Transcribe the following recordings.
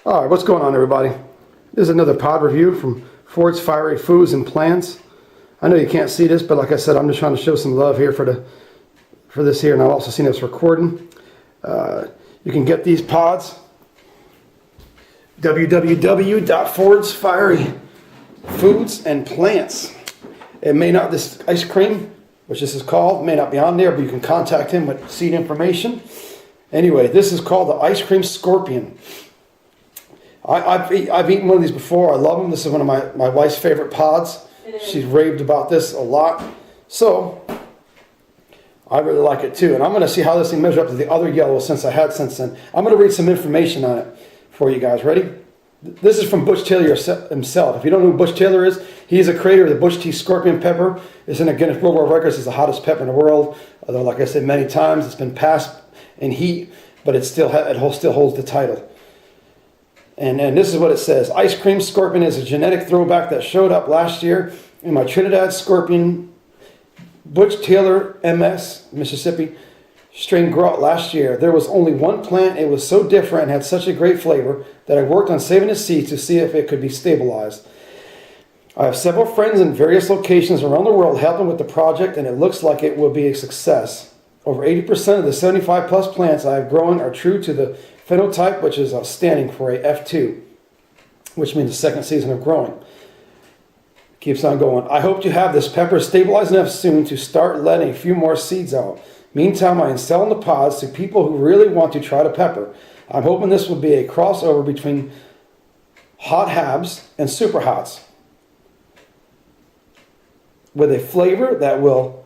All right, what's going on, everybody? This is another pod review from Ford's Fiery Foods and Plants. I know you can't see this, but like I said, I'm just trying to show some love here for this here, and I've also seen this recording. You can get these pods www.fordsfieryfoodsandplants. It may not, this ice cream, which this is called, may not be on there, but you can contact him with seed information. Anyway, this is called the Ice Cream Scorpion. I've eaten one of these before. I love them. This is one of my wife's favorite pods. She's raved about this a lot. So, I really like it too. And I'm going to see how this thing measures up to the other yellows since I had since then. I'm going to read some information on it for you guys. Ready? This is from Butch Taylor himself. If you don't know who Butch Taylor is, he's a creator of the Bush Tea Scorpion Pepper. It's in a Guinness World World Records. It's the hottest pepper in the world. Although, like I said many times, it's been passed in heat, but it still holds the title. And this is what it says. Ice Cream Scorpion is a genetic throwback that showed up last year in my Trinidad Scorpion Butch Taylor MS, Mississippi, strain grown last year. There was only one plant. It was so different and had such a great flavor that I worked on saving the seeds to see if it could be stabilized. I have several friends in various locations around the world helping with the project, and it looks like it will be a success. Over 80% of the 75 plus plants I have grown are true to the phenotype, which is standing for a F2, which means the second season of growing. Keeps on going. I hope to have this pepper stabilized enough soon to start letting a few more seeds out. Meantime, I am selling the pods to people who really want to try the pepper. I'm hoping this will be a crossover between hot habs and super hots, with a flavor that will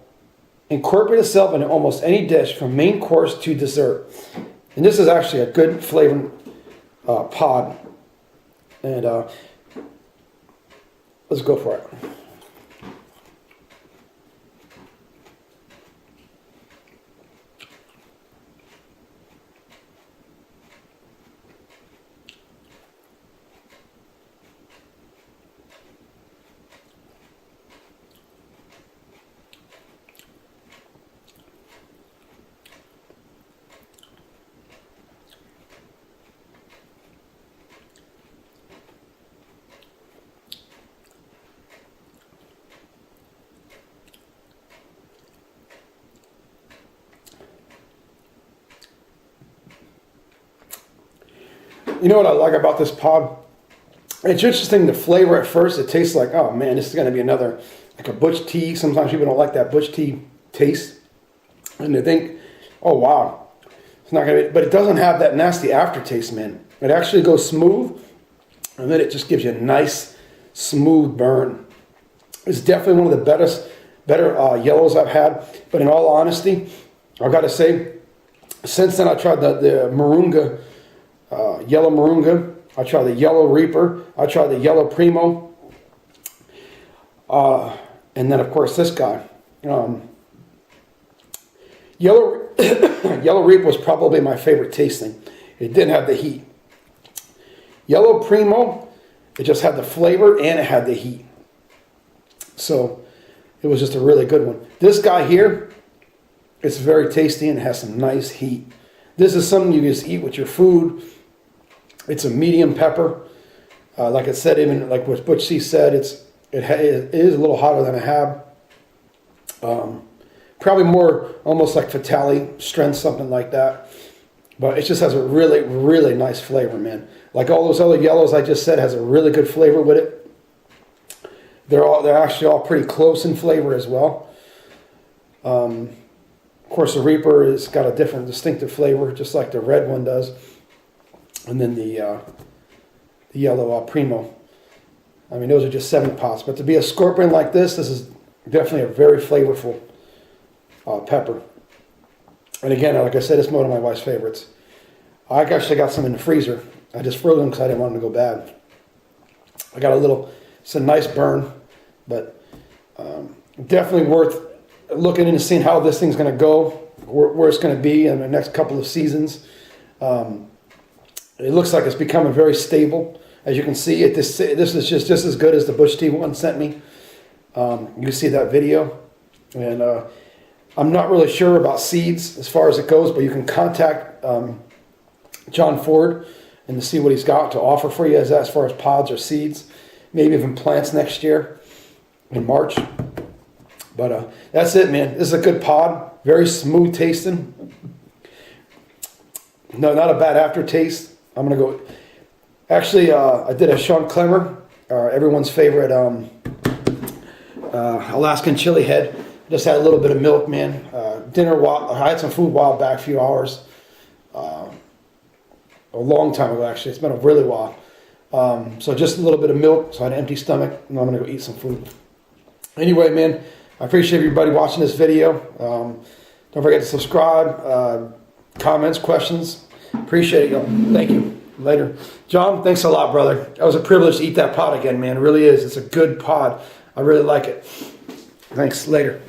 incorporate itself into almost any dish from main course to dessert. And this is actually a good flavored pod. And let's go for it. You know what I like about this pod? It's interesting, the flavor at first. It tastes like, oh man, this is going to be another, like a Butch tea. Sometimes people don't like that Butch tea taste. And they think, oh wow, it's not going to be, but it doesn't have that nasty aftertaste, man. It actually goes smooth, and then it just gives you a nice, smooth burn. It's definitely one of the better yellows I've had. But in all honesty, I've got to say, since then I tried the Moringa, yellow Moringa. I tried the yellow Reaper. I tried the yellow Primo. And then, of course, this guy. Yellow Reaper was probably my favorite tasting. It didn't have the heat. Yellow Primo, it just had the flavor and it had the heat. So it was just a really good one. This guy here, it's very tasty and it has some nice heat. This is something you just eat with your food. It's a medium pepper. Like I said, even like what Butch C said, it is a little hotter than a hab. Probably more almost like Fatale strength, something like that. But it just has a really, really nice flavor, man. Like all those other yellows I just said, has a really good flavor with it. They're actually all pretty close in flavor as well. Of course, the Reaper has got a different, distinctive flavor, just like the red one does. And then the yellow Primo. I mean, those are just 7 pots. But to be a scorpion like this is definitely a very flavorful pepper. And again, like I said, it's one of my wife's favorites. I actually got some in the freezer. I just froze them because I didn't want them to go bad. I got it's a nice burn, but definitely worth looking into seeing how this thing's going to go, where it's going to be in the next couple of seasons. It looks like it's becoming very stable. As you can see, this is just as good as the Butch Tea one sent me. You see that video. And I'm not really sure about seeds as far as it goes, but you can contact John Ford and to see what he's got to offer for you as far as pods or seeds, maybe even plants next year in March. But that's it, man. This is a good pod. Very smooth tasting. No, not a bad aftertaste. I'm going to go. Actually, I did a Sean Clemmer, everyone's favorite Alaskan chili head. Just had a little bit of milk, man. I had some food a while back, a few hours. A long time ago, actually. It's been a really while. So just a little bit of milk, so I had an empty stomach, and I'm going to go eat some food. Anyway, man, I appreciate everybody watching this video. Don't forget to subscribe, comments, questions. Appreciate it, y'all. Thank you. Later. John, thanks a lot, brother. That was a privilege to eat that pod again, man. It really is. It's a good pod. I really like it. Thanks. Later.